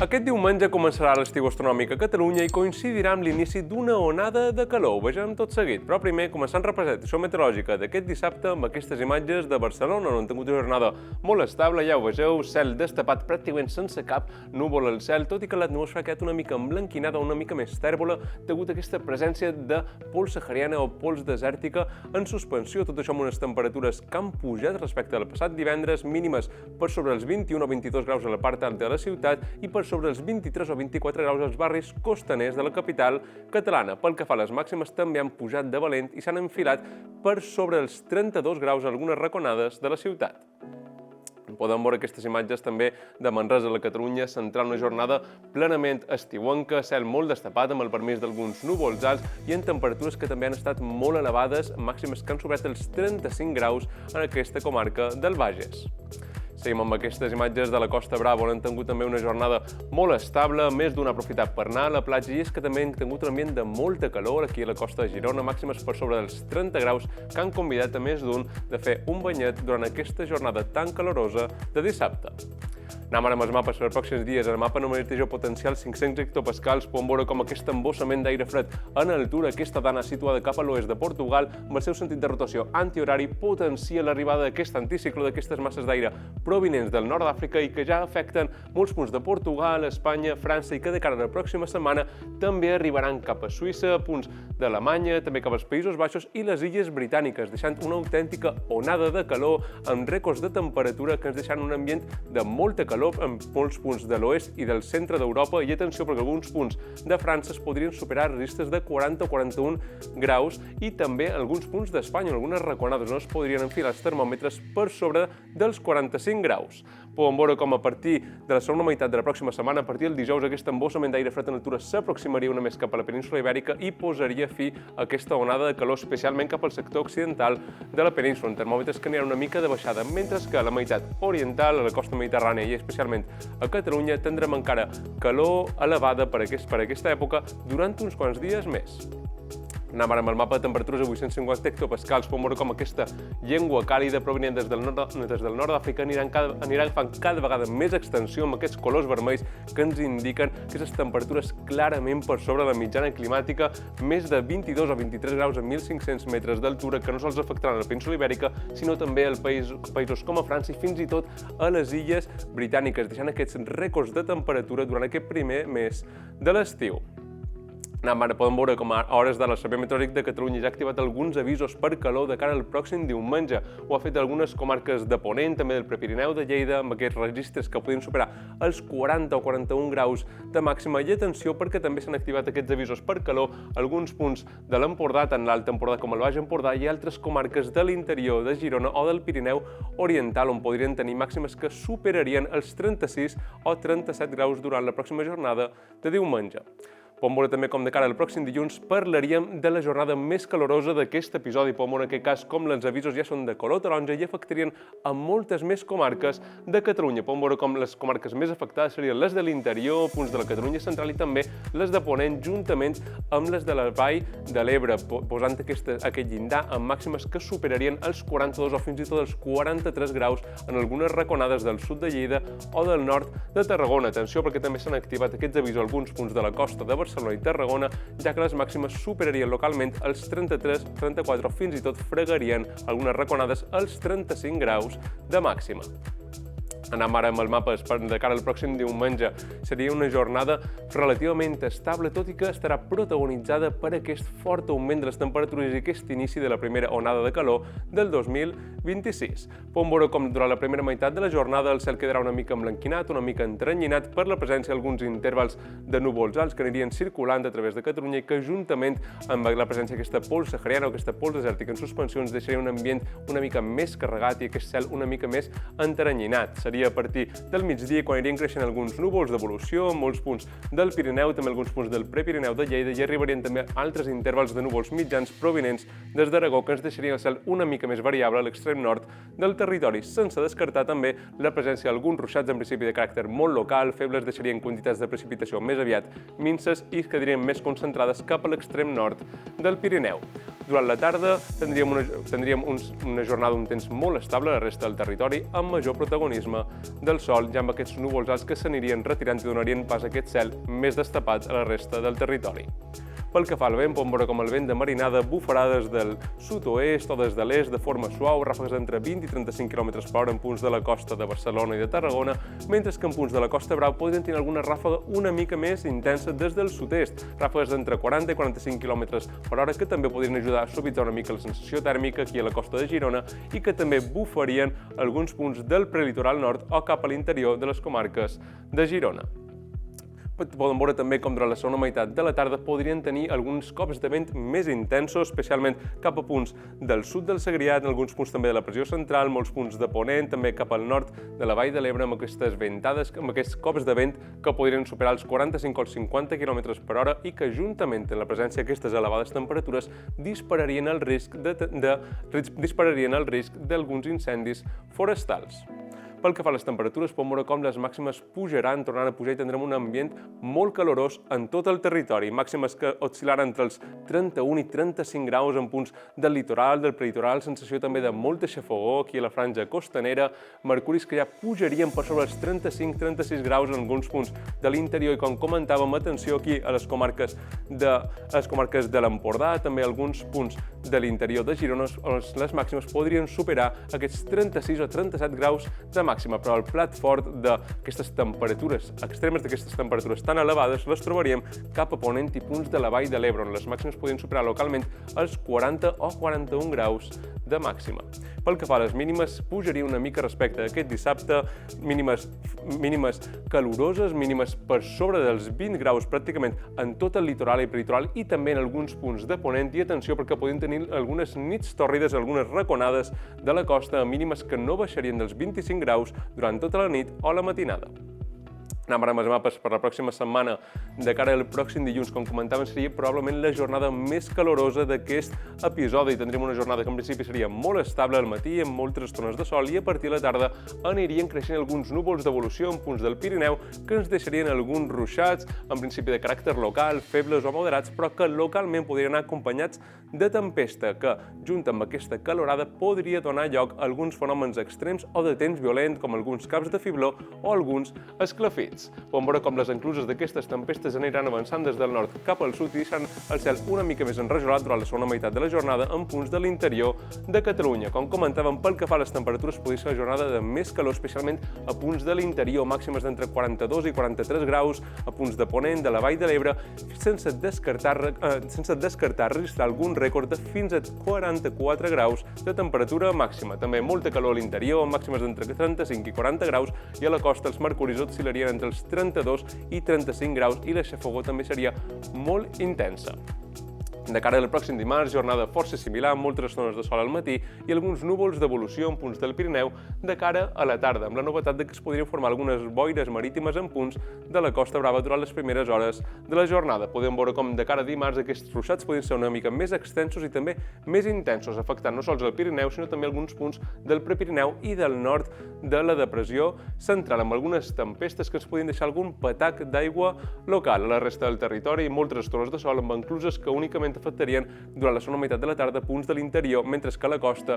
Aquest diumenge començarà l'estiu astronòmic a Catalunya i coincidirà amb l'inici d'una onada de calor. Ho vegem tot seguit, però primer començant representació meteorològica d'aquest dissabte amb aquestes imatges de Barcelona, on han tingut una jornada molt estable, ja ho vegeu, cel destapat pràcticament sense cap núvol al cel, tot i que l'atmosfera ha quedat una mica emblanquinada, una mica més tèrbola, degut a aquesta presència de pols sahariana o pols desèrtica en suspensió. Tot això amb unes temperatures que han pujat respecte al passat divendres, mínimes per sobre els 21 o 22 graus a la part alta de la ciutat i per sobre els 23 o 24 graus als barris costaners de la capital catalana. Pel que fa a les màximes, també han pujat de valent i s'han enfilat per sobre els 32 graus a algunes raconades de la ciutat. Podem veure aquestes imatges també de Manresa, a la Catalunya central, una jornada plenament estiuenca, cel molt destapat amb el permís d'alguns núvols alts i en temperatures que també han estat molt elevades, màximes que han superat els 35 graus en aquesta comarca del Bages. Seguim amb aquestes imatges de la Costa Brava, on han tingut també una jornada molt estable, més d'un ha aprofitat per anar a la platja, i és que també han tingut un ambient de molta calor aquí a la costa de Girona, màximes per sobre dels 30 graus, que han convidat a més d'un de fer un banyet durant aquesta jornada tan calorosa de dissabte. Anem ara amb els mapes per pròxims dies. En el mapa numèric potencial 500 hectopascals podem veure com aquest embossament d'aire fred en altura, aquesta dana situada cap a l'oest de Portugal, amb el seu sentit de rotació antihorari, potencia l'arribada d'aquest anticicló, d'aquestes masses d'aire provinents del nord d'Àfrica i que ja afecten molts punts de Portugal, Espanya, França i que de cara a la pròxima setmana també arribaran cap a Suïssa, punts d'Alemanya, també cap als Països Baixos i les Illes Britàniques, deixant una autèntica onada de calor amb rècords de temperatura que ens deixen un ambient de molta calor en molts punts de l'oest i del centre d'Europa, i atenció perquè alguns punts de França es podrien superar registres de 40 o 41 graus i també alguns punts d'Espanya, algunes raconades no es podrien enfilar els termòmetres per sobre dels 45 graus. Podem veure com a partir de la segona meitat de la pròxima setmana, a partir del dijous, aquest embossament d'aire fred en altura s'aproximaria una més cap a la península Ibèrica i posaria fi a aquesta onada de calor, especialment cap al sector occidental de la península, en termòmetres que aniran una mica de baixada, mentre que a la meitat oriental, a la costa mediterrània i especialment a Catalunya, tindrem encara calor elevada per aquesta època durant uns quants dies més. Anem ara amb el mapa de temperatures avui, 150 hectopascals. Podem veure com aquesta llengua càlida provenient des del nord d'Àfrica anirà agafant cada vegada més extensió amb aquests colors vermells que ens indiquen aquestes temperatures clarament per sobre la mitjana climàtica, més de 22 o 23 graus a 1.500 metres d'altura, que no sols afectaran la península Ibèrica, sinó també als països com a França i fins i tot a les Illes Britàniques, deixant aquests rècords de temperatura durant aquest primer mes de l'estiu. Ara podem veure com a hores de l'Servei Meteorològic de Catalunya ja ha activat alguns avisos per calor de cara al pròxim diumenge. Ho ha fet algunes comarques de Ponent, també del Prepirineu de Lleida, amb aquests registres que podien superar els 40 o 41 graus de màxima. I atenció perquè també s'han activat aquests avisos per calor a alguns punts de l'Empordà, tant l'Alt Empordà com el Baix Empordà, i altres comarques de l'interior de Girona o del Pirineu Oriental, on podrien tenir màximes que superarien els 36 o 37 graus durant la pròxima jornada de diumenge. Podem veure també com de cara al pròxim dilluns parlaríem de la jornada més calorosa d'aquest episodi. Podem veure en aquest cas com els avisos ja són de color taronja i afectarien a moltes més comarques de Catalunya. Podem veure com les comarques més afectades serien les de l'interior, punts de la Catalunya central i també les de Ponent, juntament amb les de la Vall de l'Ebre, posant aquest llindar amb màximes que superarien els 42 o fins i tot els 43 graus en algunes raconades del sud de Lleida o del nord de Tarragona. Atenció perquè també s'han activat aquests avisos a alguns punts de la costa de Barcelona i Tarragona, ja que les màximes superarien localment els 33, 34 o fins i tot fregarien algunes raconades als 35 graus de màxima. Anem ara amb el mapa de cara al pròxim diumenge. Seria una jornada relativament estable, tot i que estarà protagonitzada per aquest fort augment de les temperatures i aquest inici de la primera onada de calor del 2026. Podem veure com durant la primera meitat de la jornada el cel quedarà una mica emblanquinat, una mica entrenyinat per la presència d'alguns intervals de núvols alts que anirien circulant a través de Catalunya i que, juntament amb la presència d'aquesta pols sahariana o aquesta pols desèrtica en suspensió, ens deixaria un ambient una mica més carregat i aquest cel una mica més entrenyinat. Seria a partir del migdia, quan anirien creixent alguns núvols d'evolució en molts punts del Pirineu, també alguns punts del Prepirineu de Lleida, i arribarien també altres intervals de núvols mitjans provinents des d'Aragó que ens deixarien el cel una mica més variable a l'extrem nord del territori, sense descartar també la presència d'alguns ruixats en principi de caràcter molt local, febles, deixarien quantitats de precipitació més aviat minces i quedarien més concentrades cap a l'extrem nord del Pirineu. Durant la tarda tindríem una jornada d'un temps molt estable a la resta del territori, amb major protagonisme del sol, ja amb aquests núvols alts que s'anirien retirant i donarien pas a aquest cel més destapat a la resta del territori. Pel que fa al vent, podem veure com el vent de marinada bufarà des del sud-oest o des de l'est de forma suau, ràfegues d'entre 20 i 35 km/h en punts de la costa de Barcelona i de Tarragona, mentre que en punts de la Costa Brava podrien tenir alguna ràfega una mica més intensa des del sud-est, ràfegues d'entre 40 i 45 km/h que també podrien ajudar a suavitzar una mica la sensació tèrmica aquí a la costa de Girona i que també bufarien alguns punts del prelitoral nord o cap a l'interior de les comarques de Girona. Podem veure també com durant la segona meitat de la tarda podrien tenir alguns cops de vent més intensos, especialment cap a punts del sud del Segrià, en alguns punts també de la pressió central, molts punts de ponent, també cap al nord de la Vall de l'Ebre, amb aquestes ventades, amb aquests cops de vent que podrien superar els 45 o els 50 km/h i que, juntament amb la presència d'aquestes elevades temperatures, dispararien el risc d'alguns incendis forestals. Pel que fa a les temperatures, podem veure com les màximes pujaran, tornant a pujar i tindrem un ambient molt calorós en tot el territori. Màximes que oscil·laran entre els 31 i 35 graus en punts del litoral, del prelitoral, sensació també de molta xafogor aquí a la franja costanera, mercuris que ja pujarien per sobre els 35-36 graus en alguns punts de l'interior i, com comentàvem, atenció aquí a les comarques de l'Empordà, també alguns punts de l'interior de Girona, on les màximes podrien superar aquests 36 o 37 graus de màxima, però el plat fort d'aquestes temperatures extremes, d'aquestes temperatures tan elevades, les trobaríem cap a ponent i punts de la Vall de l'Ebre, on les màximes podrien superar localment els 40 o 41 graus de màxima. Pel que fa a les mínimes, pujaria una mica respecte a aquest dissabte, mínimes caloroses, mínimes per sobre dels 20 graus pràcticament en tot el litoral i peritoral i també en alguns punts de ponent, i atenció perquè podem tenir algunes nits tòrrides, algunes raconades de la costa, mínimes que no baixarien dels 25 graus durant tota la nit o la matinada. Anem ara amb els mapes per la pròxima setmana. De cara al pròxim dilluns, com comentàvem, seria probablement la jornada més calorosa d'aquest episodi. Tindríem una jornada que en principi seria molt estable al matí, amb moltes estones de sol, i a partir de la tarda anirien creixent alguns núvols d'evolució en punts del Pirineu que ens deixarien alguns ruixats, en principi de caràcter local, febles o moderats, però que localment podrien anar acompanyats de tempesta, que, junt amb aquesta calorada, podria donar lloc a alguns fenòmens extrems o de temps violent, com alguns caps de fibló o alguns esclafits. Podem veure com les encluses d'aquestes tempestes aniran avançant des del nord cap al sud i deixant el cel una mica més enrajolat durant la segona meitat de la jornada en punts de l'interior de Catalunya. Com comentàvem, pel que fa a les temperatures, podria ser una jornada de més calor, especialment a punts de l'interior, màximes d'entre 42 i 43 graus, a punts de ponent, de la Vall de l'Ebre, sense descartar registrar algun rècord de fins a 44 graus de temperatura màxima. També molta calor a l'interior, màximes d'entre 35 i 40 graus, i a la costa els mercuris oscil·larien entre els 32 i 35 graus i la xafogor també seria molt intensa. De cara al pròxim dimarts, jornada força similar, amb moltes estones de sol al matí i alguns núvols d'evolució en punts del Pirineu de cara a la tarda, amb la novetat que es podrien formar algunes boires marítimes en punts de la Costa Brava durant les primeres hores de la jornada. Podem veure com de cara a dimarts aquests ruixats podrien ser una mica més extensos i també més intensos, afectant no sols el Pirineu, sinó també alguns punts del Prepirineu i del nord de la depressió central, amb algunes tempestes que ens podien deixar algun patac d'aigua local. A la resta del territori, moltes estones de sol amb encluses que únicament afectarien durant la segona meitat de la tarda punts de l'interior, mentre que a la costa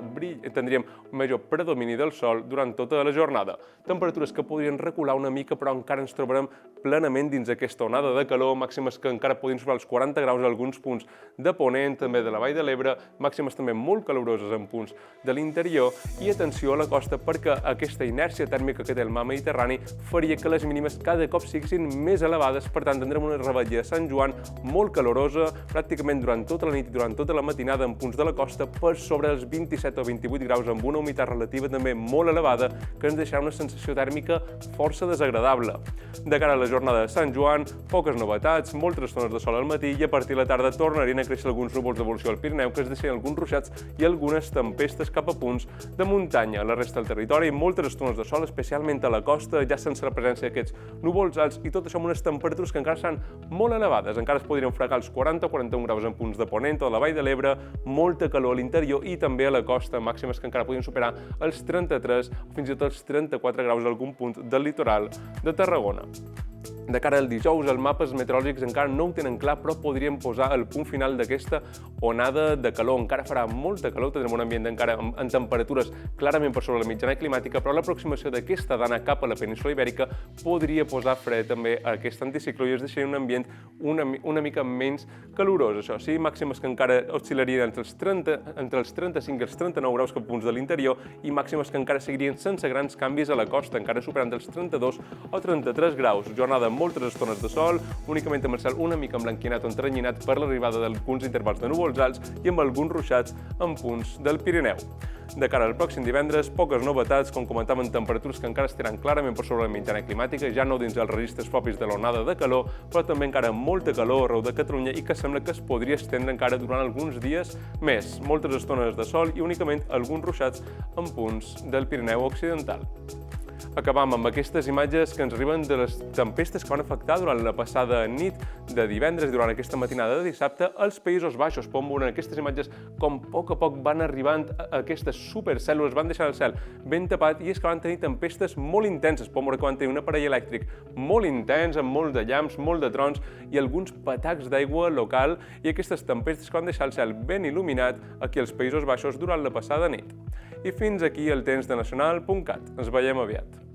tindríem un major predomini del sol durant tota la jornada. Temperatures que podrien recular una mica, però encara ens trobarem plenament dins aquesta onada de calor, màximes que encara podrien superar els 40 graus a alguns punts de ponent, també de la Vall de l'Ebre, màximes també molt caloroses en punts de l'interior, i atenció a la costa perquè aquesta inèrcia tèrmica que té el mar Mediterrani faria que les mínimes cada cop siguin més elevades, per tant tindrem una revetlla de Sant Joan molt calorosa, pràcticament durant tota la nit i durant tota la matinada en punts de la costa per sobre els 27 o 28 graus amb una humitat relativa també molt elevada que ens deixarà una sensació tèrmica força desagradable. De cara a la jornada de Sant Joan, poques novetats, moltes estones de sol al matí i a partir de la tarda tornarien a créixer alguns núvols d'evolució al Pirineu que es deixarien alguns ruixats i algunes tempestes cap a punts de muntanya. A la resta del territori, moltes estones de sol, especialment a la costa, ja sense la presència d'aquests núvols alts i tot això amb unes temperatures que encara seran molt elevades. Encara es podrien fregar els 40 o 41 graus en punts de ponent o de la Vall de l'Ebre, molta calor a l'interior i també a la costa, màximes que encara podien superar els 33 o fins i tot els 34 graus a algun punt del litoral de Tarragona. De cara al dijous, els mapes meteorològics encara no ho tenen clar, però podríem posar el punt final d'aquesta onada de calor. Encara farà molta calor, tindrem un ambient encara en temperatures clarament per sobre la mitjana climàtica, però l'aproximació d'aquesta dana cap a la península Ibèrica podria posar fre també a aquest anticicló i es deixaria un ambient una mica menys calorós. Això sí, màximes que encara oscil·larien entre els 35 i els 39 graus cap punts de l'interior i màximes que encara seguirien sense grans canvis a la costa, encara superant els 32 o 33 graus. Jornada amb moltes estones de sol, únicament amb el cel una mica emblanquinat o entrenyinat per l'arribada d'alguns intervals de núvols alts i amb alguns ruixats en punts del Pirineu. De cara al pròxim divendres, poques novetats, com comentàvem, temperatures que encara estaran clarament per sobre la mitjana climàtica, ja no dins els registres propis de l'onada de calor, però també encara molta calor arreu de Catalunya i que sembla que es podria estendre encara durant alguns dies més. Moltes estones de sol i únicament alguns ruixats en punts del Pirineu occidental. Acabam amb aquestes imatges que ens arriben de les tempestes que van afectar durant la passada nit de divendres, durant aquesta matinada de dissabte, als Països Baixos. Podem veure en aquestes imatges com a poc van arribant aquestes supercèl·lules, van deixar el cel ben tapat i és que van tenir tempestes molt intenses. Podem veure que van tenir un aparell elèctric molt intens, amb molts de llamps, molt de trons i alguns patacs d'aigua local i aquestes tempestes que van deixar el cel ben il·luminat aquí als Països Baixos durant la passada nit. I fins aquí el temps de Nacional.cat. Ens veiem aviat.